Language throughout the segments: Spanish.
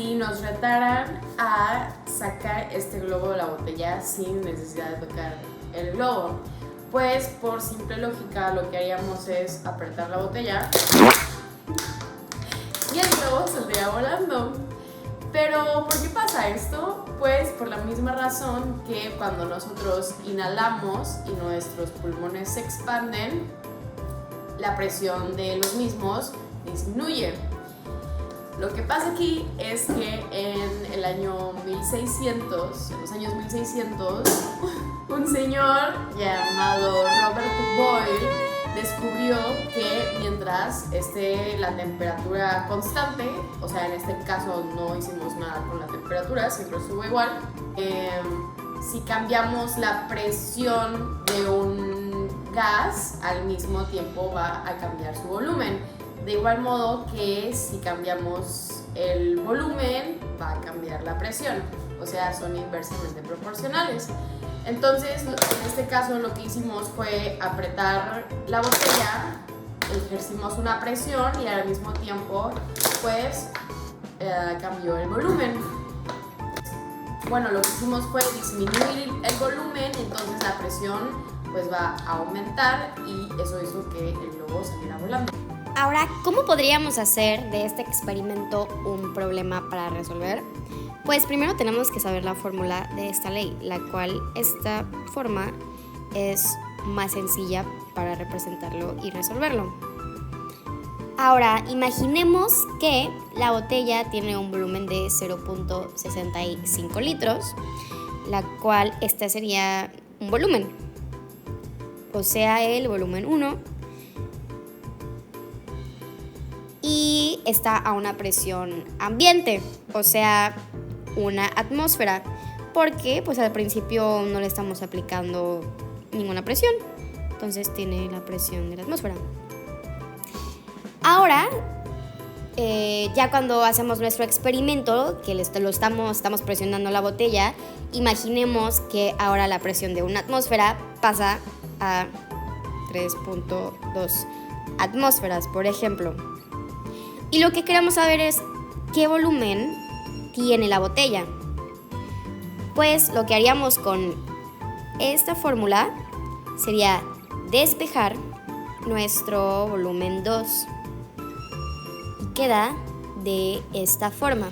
si nos retaran a sacar este globo de la botella sin necesidad de tocar el globo? Pues por simple lógica lo que haríamos es apretar la botella y el globo saldría volando. Pero ¿por qué pasa esto? Pues por la misma razón que cuando nosotros inhalamos y nuestros pulmones se expanden, la presión de los mismos disminuye. Lo que pasa aquí es que en el año 1600, en los años 1600, un señor llamado Robert Boyle descubrió que mientras esté la temperatura constante, o sea, en este caso no hicimos nada con la temperatura, siempre estuvo igual, si cambiamos la presión de un gas, al mismo tiempo va a cambiar su volumen. De igual modo que si cambiamos el volumen, va a cambiar la presión, o sea, son inversamente proporcionales. Entonces, en este caso lo que hicimos fue apretar la botella, ejercimos una presión y al mismo tiempo, pues, cambió el volumen. Bueno, lo que hicimos fue disminuir el volumen, entonces la presión pues va a aumentar y eso hizo que el globo saliera volando. Ahora, ¿cómo podríamos hacer de este experimento un problema para resolver? Pues primero tenemos que saber la fórmula de esta ley, la cual esta forma es más sencilla para representarlo y resolverlo. Ahora, imaginemos que la botella tiene un volumen de 0.65 litros, la cual este sería un volumen, o sea, el volumen 1, y está a una presión ambiente, o sea, una atmósfera, porque pues al principio no le estamos aplicando ninguna presión, entonces tiene la presión de la atmósfera. Ahora, ya cuando hacemos nuestro experimento, que estamos presionando la botella, imaginemos que ahora la presión de una atmósfera pasa a 3.2 atmósferas, por ejemplo. Y lo que queremos saber es qué volumen tiene la botella. Pues lo que haríamos con esta fórmula sería despejar nuestro volumen 2 y queda de esta forma.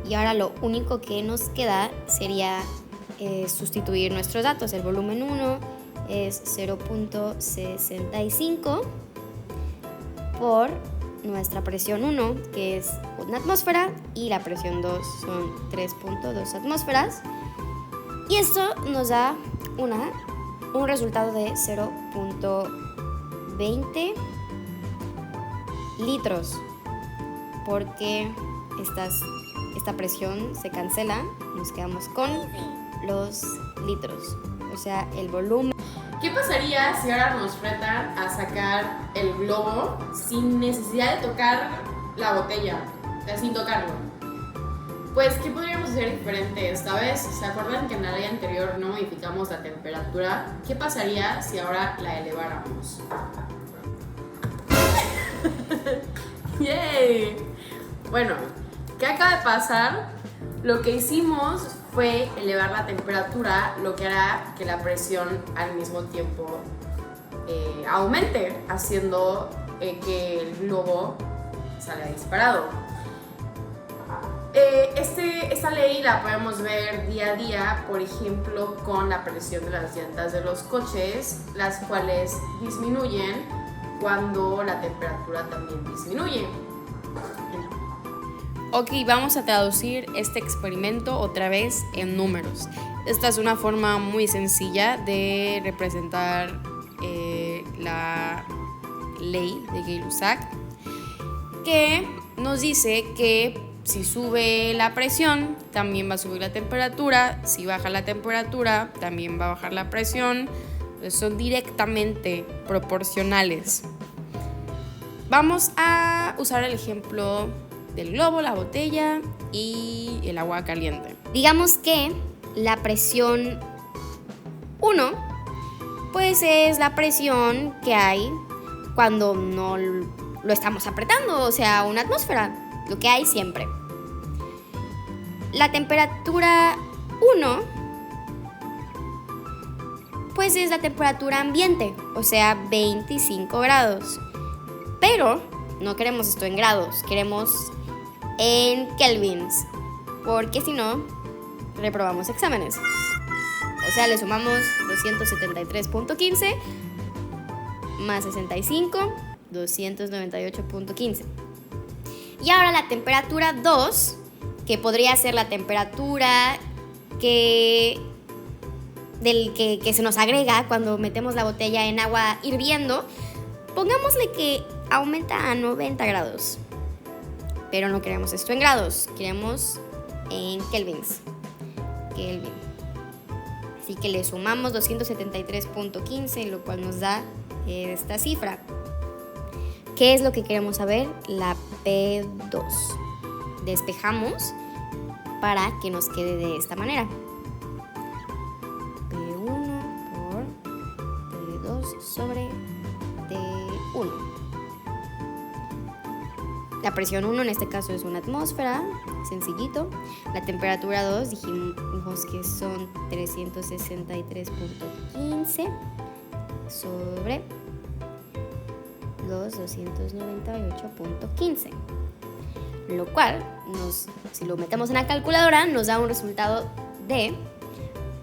Y ahora lo único que nos queda sería sustituir nuestros datos. El volumen 1 es 0.65 por nuestra presión 1, que es una atmósfera, y la presión 2 son 3.2 atmósferas. Y esto nos da un resultado de 0.20 litros, porque esta presión se cancela, nos quedamos con los litros, o sea, el volumen. ¿Qué pasaría si ahora nos retan a sacar el globo sin necesidad de tocar la botella? O sea, sin tocarlo. Pues, ¿qué podríamos hacer diferente esta vez? ¿Se acuerdan que en la ley anterior no modificamos la temperatura? ¿Qué pasaría si ahora la eleváramos? ¡Yay! Bueno, ¿qué acaba de pasar? Lo que hicimos fue elevar la temperatura, lo que hará que la presión al mismo tiempo aumente, haciendo que el globo salga disparado. Esta ley la podemos ver día a día, por ejemplo, con la presión de las llantas de los coches, las cuales disminuyen cuando la temperatura también disminuye. Ok, vamos a traducir este experimento otra vez en números. Esta es una forma muy sencilla de representar la ley de Gay-Lussac, que nos dice que si sube la presión, también va a subir la temperatura. Si baja la temperatura, también va a bajar la presión. Son directamente proporcionales. Vamos a usar el ejemplo del globo, la botella y el agua caliente. Digamos que la presión 1, pues es la presión que hay cuando no lo estamos apretando, o sea, una atmósfera, lo que hay siempre. La temperatura 1, pues es la temperatura ambiente, o sea, 25 grados. Pero no queremos esto en grados, queremos en kelvins, porque si no, reprobamos exámenes. O sea, le sumamos 273.15 más 65, 298.15. Y ahora la temperatura 2, que podría ser la temperatura que se nos agrega cuando metemos la botella en agua hirviendo, pongámosle que aumenta a 90 grados. Pero no queremos esto en grados, queremos en kelvins. Kelvin. Así que le sumamos 273.15, lo cual nos da esta cifra. ¿Qué es lo que queremos saber? La P2. Despejamos para que nos quede de esta manera. P1 por P2 sobre T1. La presión 1 en este caso es una atmósfera, sencillito. La temperatura 2 dijimos que son 363.15 sobre los 298.15. Lo cual, si lo metemos en la calculadora, nos da un resultado de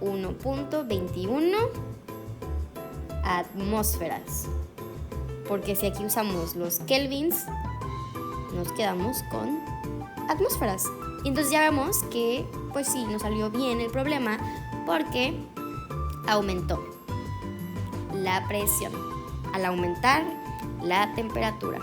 1.21 atmósferas. Porque si aquí usamos los kelvins, nos quedamos con atmósferas. Y entonces ya vemos que, pues sí, nos salió bien el problema porque aumentó la presión al aumentar la temperatura.